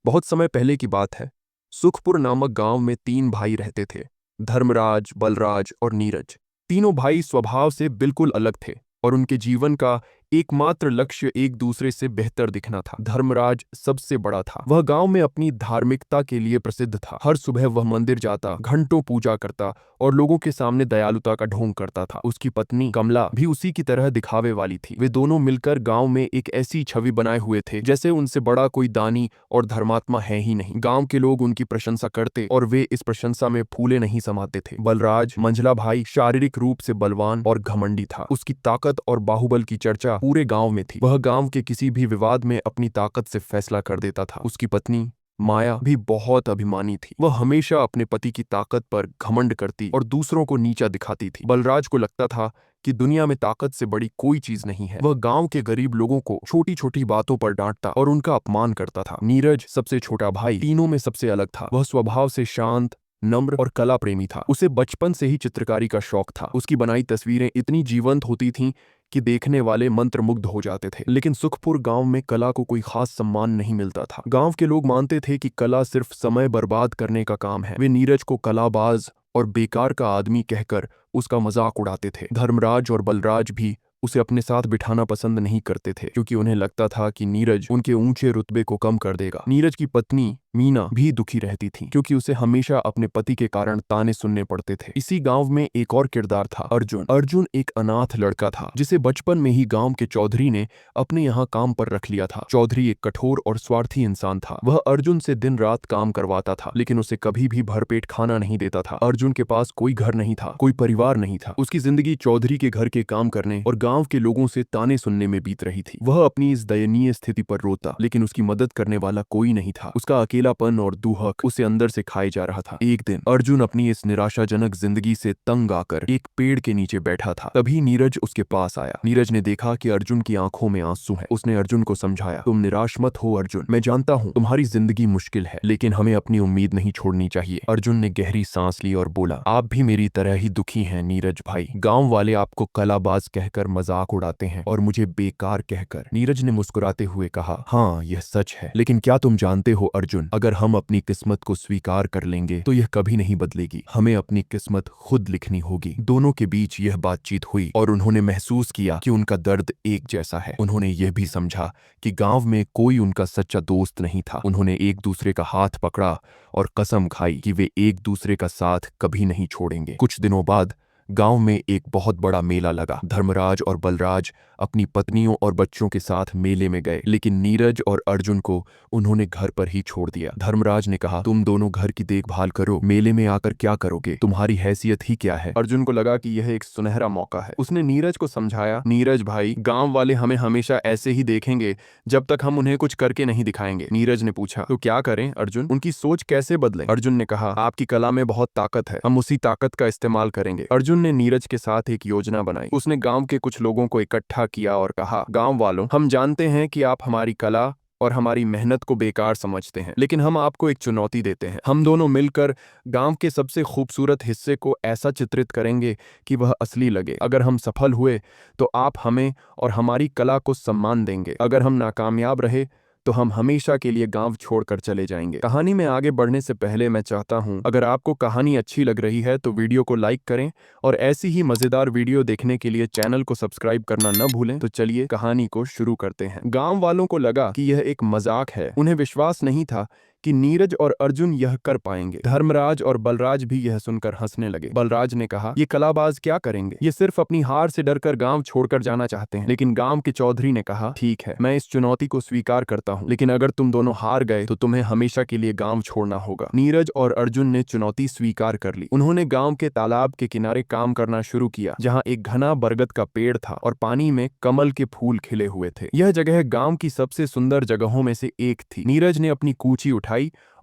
बहुत समय पहले की बात है। सुखपुर नामक गांव में तीन भाई रहते थे। धर्मराज, बलराज और नीरज। तीनों भाई स्वभाव से बिल्कुल अलग थे और उनके जीवन का एकमात्र लक्ष्य एक दूसरे से बेहतर दिखना था। धर्मराज सबसे बड़ा था। वह गांव में अपनी धार्मिकता के लिए प्रसिद्ध था। हर सुबह वह मंदिर जाता, घंटों पूजा करता और लोगों के सामने दयालुता का ढोंग करता था। उसकी पत्नी कमला भी उसी की तरह दिखावे वाली थी। वे दोनों मिलकर गांव में एक ऐसी छवि बनाए हुए थे जैसे उनसे बड़ा कोई दानी और धर्मात्मा है ही नहीं। गांव के लोग उनकी प्रशंसा करते और वे इस प्रशंसा में फूले नहीं समाते थे। बलराज मंझला भाई शारीरिक रूप से बलवान और घमंडी था। उसकी ताकत और बाहुबल की चर्चा पूरे गांव में थी। वह गांव के किसी भी विवाद में अपनी ताकत से फैसला कर देता था। उसकी पत्नी माया भी बहुत अभिमानी थी। वह हमेशा अपने पति की ताकत पर घमंड करती और दूसरों को नीचा दिखाती थी। बलराज को लगता था कि दुनिया में ताकत से बड़ी कोई चीज नहीं है। वह गांव के गरीब लोगों को छोटी छोटी बातों पर डांटता और उनका अपमान करता था। नीरज सबसे छोटा भाई तीनों में सबसे अलग था। वह स्वभाव से शांत, नम्र और कला प्रेमी था। उसे बचपन से ही चित्रकारी का शौक था। उसकी बनाई तस्वीरें इतनी जीवंत होती थीं कि देखने वाले मंत्रमुग्ध हो जाते थे। लेकिन सुखपुर गांव में कला को कोई खास सम्मान नहीं मिलता था। गांव के लोग मानते थे कि कला सिर्फ समय बर्बाद करने का काम है। वे नीरज को कलाबाज और बेकार का आदमी कहकर उसका मजाक उड़ाते थे। धर्मराज और बलराज भी उसे अपने साथ बिठाना पसंद नहीं करते थे क्योंकि उन्हें लगता था कि नीरज उनके ऊंचे रुतबे को कम कर देगा। नीरज की पत्नी मीना भी दुखी रहती थी क्योंकि उसे हमेशा अपने पति के कारण ताने सुनने पड़ते थे। इसी गांव में एक और किरदार था, अर्जुन। अर्जुन एक अनाथ लड़का था जिसे बचपन में ही गांव के चौधरी ने अपने यहाँ काम पर रख लिया था। चौधरी एक कठोर और स्वार्थी इंसान था। वह अर्जुन से दिन रात काम करवाता था लेकिन उसे कभी भी भरपेट खाना नहीं देता था। अर्जुन के पास कोई घर नहीं था, कोई परिवार नहीं था। उसकी जिंदगी चौधरी के घर के काम करने और गांव के लोगों से ताने सुनने में बीत रही थी। वह अपनी इस दयनीय स्थिति पर रोता लेकिन उसकी मदद करने वाला कोई नहीं था। उसका अकेलापन और दुहक उसे अंदर से खाए जा रहा था। एक दिन अर्जुन अपनी इस निराशाजनक जिंदगी से तंग आकर एक पेड़ के नीचे बैठा था। तभी नीरज उसके पास आया। नीरज ने देखा कि अर्जुन की आंखों में आंसू है। उसने अर्जुन को समझाया, तुम निराश मत हो अर्जुन, मैं जानता हूँ तुम्हारी जिंदगी मुश्किल है लेकिन हमें अपनी उम्मीद नहीं छोड़नी चाहिए। अर्जुन ने गहरी सांस ली और बोला, आप भी मेरी तरह ही दुखी हैं नीरज भाई। गाँव वाले आपको कलाबाज कहकर मजाक उड़ाते हैं और मुझे बेकार कहकर। नीरज ने मुस्कुराते हुए कहा, हाँ यह सच है, लेकिन क्या तुम जानते हो अर्जुन, अगर हम अपनी किस्मत को स्वीकार कर लेंगे तो यह कभी नहीं बदलेगी। हमें अपनी किस्मत खुद लिखनी होगी। दोनों के बीच यह बातचीत हुई और उन्होंने महसूस किया कि उनका दर्द एक जैसा है। उन्होंने यह भी समझा कि गांव में कोई उनका सच्चा दोस्त नहीं था। उन्होंने एक दूसरे का हाथ पकड़ा और कसम खाई कि वे एक दूसरे का साथ कभी नहीं छोड़ेंगे। कुछ दिनों बाद गांव में एक बहुत बड़ा मेला लगा। धर्मराज और बलराज अपनी पत्नियों और बच्चों के साथ मेले में गए लेकिन नीरज और अर्जुन को उन्होंने घर पर ही छोड़ दिया। धर्मराज ने कहा, तुम दोनों घर की देखभाल करो, मेले में आकर क्या करोगे, तुम्हारी हैसियत ही क्या है। अर्जुन को लगा कि यह एक सुनहरा मौका है। उसने नीरज को समझाया, नीरज भाई, गांव वाले हमें हमेशा ऐसे ही देखेंगे जब तक हम उन्हें कुछ करके नहीं दिखाएंगे। नीरज ने पूछा, तो क्या करें अर्जुन, उनकी सोच कैसे बदले। अर्जुन ने कहा, आपकी कला में बहुत ताकत है, हम उसी ताकत का इस्तेमाल करेंगे। अर्जुन ने नीरज के साथ एक योजना बनाई। उसने गांव के कुछ लोगों को इकट्ठा किया और कहा, गांव वालों, हम जानते हैं कि आप हमारी कला और हमारी मेहनत को बेकार समझते हैं लेकिन हम आपको एक चुनौती देते हैं। हम दोनों मिलकर गांव के सबसे खूबसूरत हिस्से को ऐसा चित्रित करेंगे कि वह असली लगे। अगर हम सफल हुए तो आप हमें और हमारी कला को सम्मान देंगे। अगर हम नाकामयाब रहे तो हम हमेशा के लिए गांव छोड़कर चले जाएंगे। कहानी में आगे बढ़ने से पहले मैं चाहता हूं, अगर आपको कहानी अच्छी लग रही है तो वीडियो को लाइक करें और ऐसी ही मजेदार वीडियो देखने के लिए चैनल को सब्सक्राइब करना न भूलें। तो चलिए कहानी को शुरू करते हैं। गांव वालों को लगा कि यह एक मजाक है। उन्हें विश्वास नहीं था कि नीरज और अर्जुन यह कर पाएंगे। धर्मराज और बलराज भी यह सुनकर हंसने लगे। बलराज ने कहा, ये कलाबाज क्या करेंगे, ये सिर्फ अपनी हार से डरकर गांव छोड़कर जाना चाहते हैं। लेकिन गांव के चौधरी ने कहा, ठीक है, मैं इस चुनौती को स्वीकार करता हूं, लेकिन अगर तुम दोनों हार गए तो तुम्हें हमेशा के लिए गांव छोड़ना होगा। नीरज और अर्जुन ने चुनौती स्वीकार कर ली। उन्होंने गांव के तालाब के किनारे काम करना शुरू किया जहां एक घना बरगद का पेड़ था और पानी में कमल के फूल खिले हुए थे। यह जगह गांव की सबसे सुंदर जगहों में से एक थी। नीरज ने अपनी कूची उठाई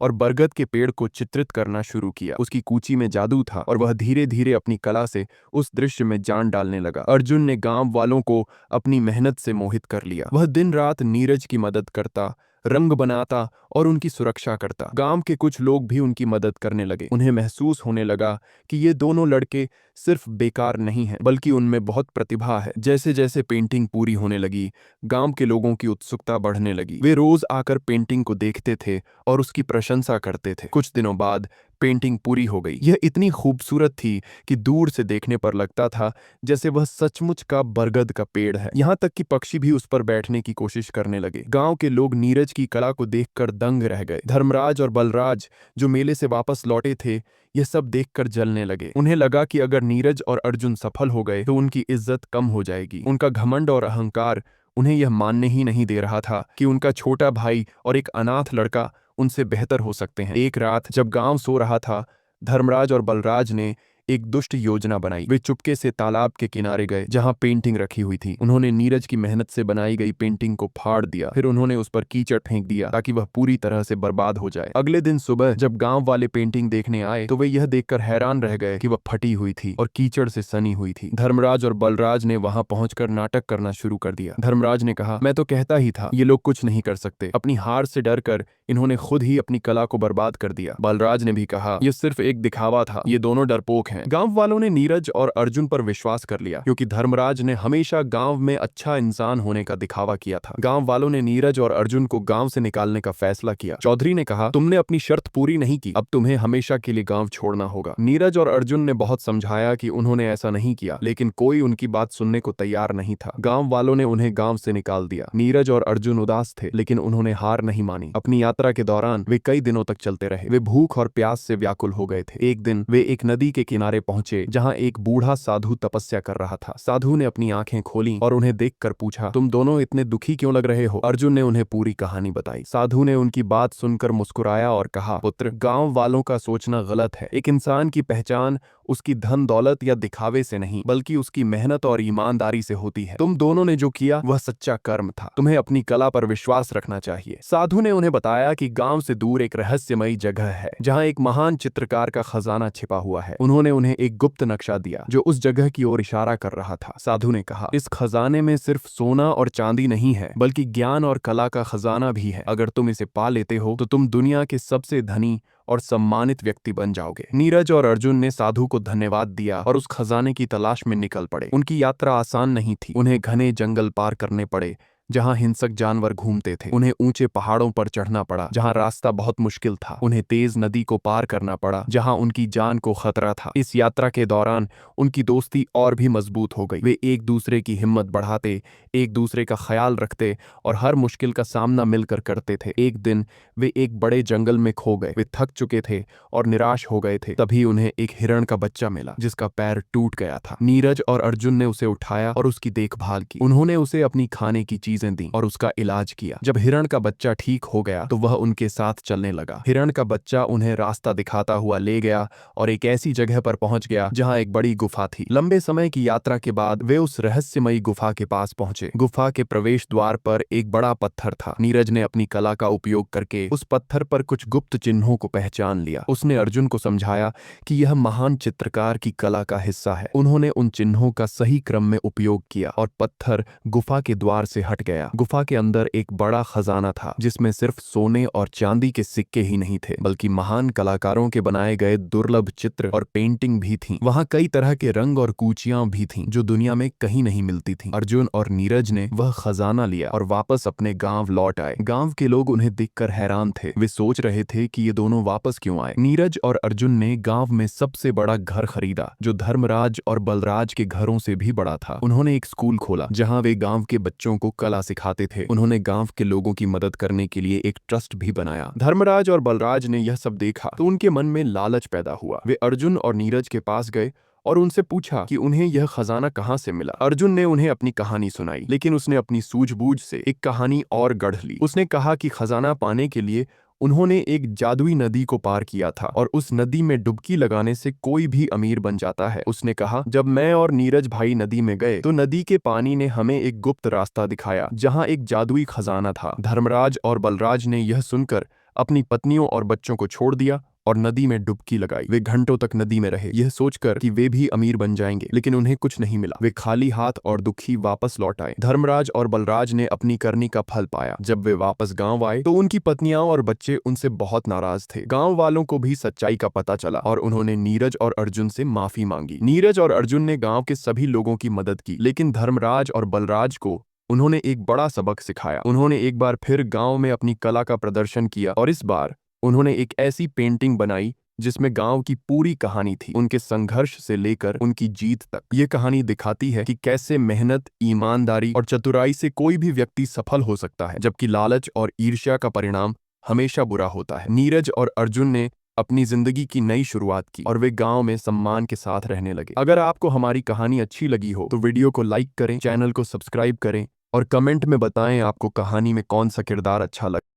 और बरगद के पेड़ को चित्रित करना शुरू किया। उसकी कूची में जादू था और वह धीरे धीरे अपनी कला से उस दृश्य में जान डालने लगा। अर्जुन ने गांव वालों को अपनी मेहनत से मोहित कर लिया। वह दिन रात नीरज की मदद करता, रंग बनाता और उनकी सुरक्षा करता। गांव के कुछ लोग भी उनकी मदद करने लगे। उन्हें महसूस होने लगा कि ये दोनों लड़के सिर्फ बेकार नहीं हैं, बल्कि उनमें बहुत प्रतिभा है। जैसे जैसे पेंटिंग पूरी होने लगी, गांव के लोगों की उत्सुकता बढ़ने लगी। वे रोज आकर पेंटिंग को देखते थे और उसकी प्रशंसा करते थे। कुछ दिनों बाद पेंटिंग पूरी हो गई। यह इतनी खूबसूरत थी कि दूर से देखने पर लगता था जैसे वह सचमुच का बरगद का पेड़ है। यहाँ तक कि पक्षी भी उस पर बैठने की कोशिश करने लगे। गांव के लोग नीरज की कला को देखकर दंग रह गए। धर्मराज और बलराज जो मेले से वापस लौटे थे, यह सब देखकर जलने लगे। उन्हें लगा कि अगर नीरज और अर्जुन सफल हो गए तो उनकी इज्जत कम हो जाएगी। उनका घमंड और अहंकार उन्हें यह मानने ही नहीं दे रहा था कि उनका छोटा भाई और एक अनाथ लड़का उनसे बेहतर हो सकते हैं। एक रात जब गांव सो रहा था, धर्मराज और बलराज ने एक दुष्ट योजना बनाई। वे चुपके से तालाब के किनारे गए जहां पेंटिंग रखी हुई थी। उन्होंने नीरज की मेहनत से बनाई गई पेंटिंग को फाड़ दिया। फिर उन्होंने उस पर कीचड़ फेंक दिया ताकि वह पूरी तरह से बर्बाद हो जाए। अगले दिन सुबह जब गांव वाले पेंटिंग देखने आए तो वे यह देखकर हैरान रह गए कि वह फटी हुई थी और कीचड़ से सनी हुई थी। धर्मराज और बलराज ने वहां पहुंचकर नाटक करना शुरू कर दिया। धर्मराज ने कहा, मैं तो कहता ही था ये लोग कुछ नहीं कर सकते। अपनी हार से डरकर इन्होंने खुद ही अपनी कला को बर्बाद कर दिया। बलराज ने भी कहा, यह सिर्फ एक दिखावा था, ये दोनों डरपोक हैं। गांव वालों ने नीरज और अर्जुन पर विश्वास कर लिया क्योंकि धर्मराज ने हमेशा गांव में अच्छा इंसान होने का दिखावा किया था। गांव वालों ने नीरज और अर्जुन को गांव से निकालने का फैसला किया। चौधरी ने कहा, तुमने अपनी शर्त पूरी नहीं की, अब तुम्हें हमेशा के लिए गांव छोड़ना होगा। नीरज और अर्जुन ने बहुत समझाया कि उन्होंने ऐसा नहीं किया, लेकिन कोई उनकी बात सुनने को तैयार नहीं था। गांव वालों ने उन्हें गांव से निकाल दिया। नीरज और अर्जुन उदास थे, लेकिन उन्होंने हार नहीं मानी। अपनी यात्रा के दौरान वे कई दिनों तक चलते रहे। वे भूख और प्यास से व्याकुल हो गए थे। एक दिन वे एक नदी के किनारे पहुंचे जहां एक बूढ़ा साधु तपस्या कर रहा था। साधु ने अपनी आंखें खोली और उन्हें देखकर पूछा, तुम दोनों इतने दुखी क्यों लग रहे हो? अर्जुन ने उन्हें पूरी कहानी बताई। साधु ने उनकी बात सुनकर मुस्कुराया और कहा, पुत्र, गांव वालों का सोचना गलत है। एक इंसान की पहचान उसकी धन दौलत या दिखावे से नहीं, बल्कि उसकी मेहनत और ईमानदारी से होती है। तुम दोनों ने जो किया वह सच्चा कर्म था। तुम्हें अपनी कला पर विश्वास रखना चाहिए। साधु ने उन्हें बताया कि गांव से दूर एक रहस्यमयी जगह है जहां एक महान चित्रकार का खजाना छिपा हुआ है। उन्होंने उन्हें एक गुप्त नक्शा दिया जो उस जगह की ओर इशारा कर रहा था। साधु ने कहा, इस खजाने में सिर्फ सोना और चांदी नहीं है, बल्कि ज्ञान और कला का खजाना भी है। अगर तुम इसे पा लेते हो तो तुम दुनिया के सबसे धनी और सम्मानित व्यक्ति बन जाओगे। नीरज और अर्जुन ने साधु को धन्यवाद दिया और उस खजाने की तलाश में निकल पड़े। उनकी यात्रा आसान नहीं थी। उन्हें घने जंगल पार करने पड़े जहां हिंसक जानवर घूमते थे। उन्हें ऊंचे पहाड़ों पर चढ़ना पड़ा जहां रास्ता बहुत मुश्किल था। उन्हें तेज नदी को पार करना पड़ा जहां उनकी जान को खतरा था। इस यात्रा के दौरान उनकी दोस्ती और भी मजबूत हो गई। वे एक दूसरे की हिम्मत बढ़ाते, एक दूसरे का ख्याल रखते और हर मुश्किल का सामना मिलकर करते थे। एक दिन वे एक बड़े जंगल में खो गए। वे थक चुके थे और निराश हो गए थे। तभी उन्हें एक हिरण का बच्चा मिला जिसका पैर टूट गया था। नीरज और अर्जुन ने उसे उठाया और उसकी देखभाल की। उन्होंने उसे अपनी खाने की चीजें दी और उसका इलाज किया। जब हिरण का बच्चा ठीक हो गया तो वह उनके साथ चलने लगा। हिरण का बच्चा उन्हें रास्ता दिखाता हुआ ले गया और एक ऐसी जगह पर पहुंच गया जहां एक बड़ी गुफा थी। लंबे समय की यात्रा के बाद वे उस रहस्यमयी गुफा के पास पहुंचे। गुफा के प्रवेश द्वार पर एक बड़ा पत्थर था। नीरज ने अपनी कला का उपयोग करके उस पत्थर पर कुछ गुप्त चिन्हों को पहचान लिया। उसने अर्जुन को समझाया कि यह महान चित्रकार की कला का हिस्सा है। उन्होंने उन चिन्हों का सही क्रम में उपयोग किया और पत्थर गुफा के द्वार से हट गया। गुफा के अंदर एक बड़ा खजाना था जिसमें सिर्फ सोने और चांदी के सिक्के ही नहीं थे, बल्कि महान कलाकारों के बनाए गए दुर्लभ चित्र और पेंटिंग भी थीं। वहां कई तरह के रंग और कूचियां भी थीं जो दुनिया में कहीं नहीं मिलती थीं। अर्जुन और नीरज ने वह खजाना लिया और वापस अपने गांव लौट आए। गांव के लोग उन्हें देखकर हैरान थे। वे सोच रहे थे कि ये दोनों वापस क्यों आए। नीरज और अर्जुन ने गांव में सबसे बड़ा घर खरीदा जो धर्मराज और बलराज के घरों से भी बड़ा था। उन्होंने एक स्कूल खोला जहां वे गांव के बच्चों को कला सिखाते थे। उन्होंने गांव के लोगों की मदद करने के लिए एक ट्रस्ट भी बनाया। धर्मराज और बलराज ने यह सब देखा तो उनके मन में लालच पैदा हुआ। वे अर्जुन और नीरज के पास गए और उनसे पूछा कि उन्हें यह खजाना कहां से मिला। अर्जुन ने उन्हें अपनी कहानी सुनाई, लेकिन उसने अपनी सूझबूझ से एक कहानी और गढ़ ली। उसने कहा कि खजाना पाने के लिए उन्होंने एक जादुई नदी को पार किया था और उस नदी में डुबकी लगाने से कोई भी अमीर बन जाता है। उसने कहा, जब मैं और नीरज भाई नदी में गए तो नदी के पानी ने हमें एक गुप्त रास्ता दिखाया जहां एक जादुई खजाना था। धर्मराज और बलराज ने यह सुनकर अपनी पत्नियों और बच्चों को छोड़ दिया और नदी में डुबकी लगाई। वे घंटों तक नदी में रहे, यह सोचकर कि वे भी अमीर बन जाएंगे, लेकिन उन्हें कुछ नहीं मिला। वे खाली हाथ और दुखी वापस लौट आए। धर्मराज और बलराज ने अपनी करनी का फल पाया। जब वे वापस गांव आए तो उनकी पत्नियां और बच्चे उनसे बहुत नाराज थे। गांव वालों को भी सच्चाई का पता चला और उन्होंने नीरज और अर्जुन से माफी मांगी। नीरज और अर्जुन ने गांव के सभी लोगों की मदद की, लेकिन धर्मराज और बलराज को उन्होंने एक बड़ा सबक सिखाया। उन्होंने एक बार फिर गांव में अपनी कला का प्रदर्शन किया और इस बार उन्होंने एक ऐसी पेंटिंग बनाई जिसमें गांव की पूरी कहानी थी, उनके संघर्ष से लेकर उनकी जीत तक। ये कहानी दिखाती है कि कैसे मेहनत, ईमानदारी और चतुराई से कोई भी व्यक्ति सफल हो सकता है, जबकि लालच और ईर्ष्या का परिणाम हमेशा बुरा होता है। नीरज और अर्जुन ने अपनी जिंदगी की नई शुरुआत की और वे गांव में सम्मान के साथ रहने लगे। अगर आपको हमारी कहानी अच्छी लगी हो तो वीडियो को लाइक करें, चैनल को सब्सक्राइब करें और कमेंट में बताएं आपको कहानी में कौन सा किरदार अच्छा लगा।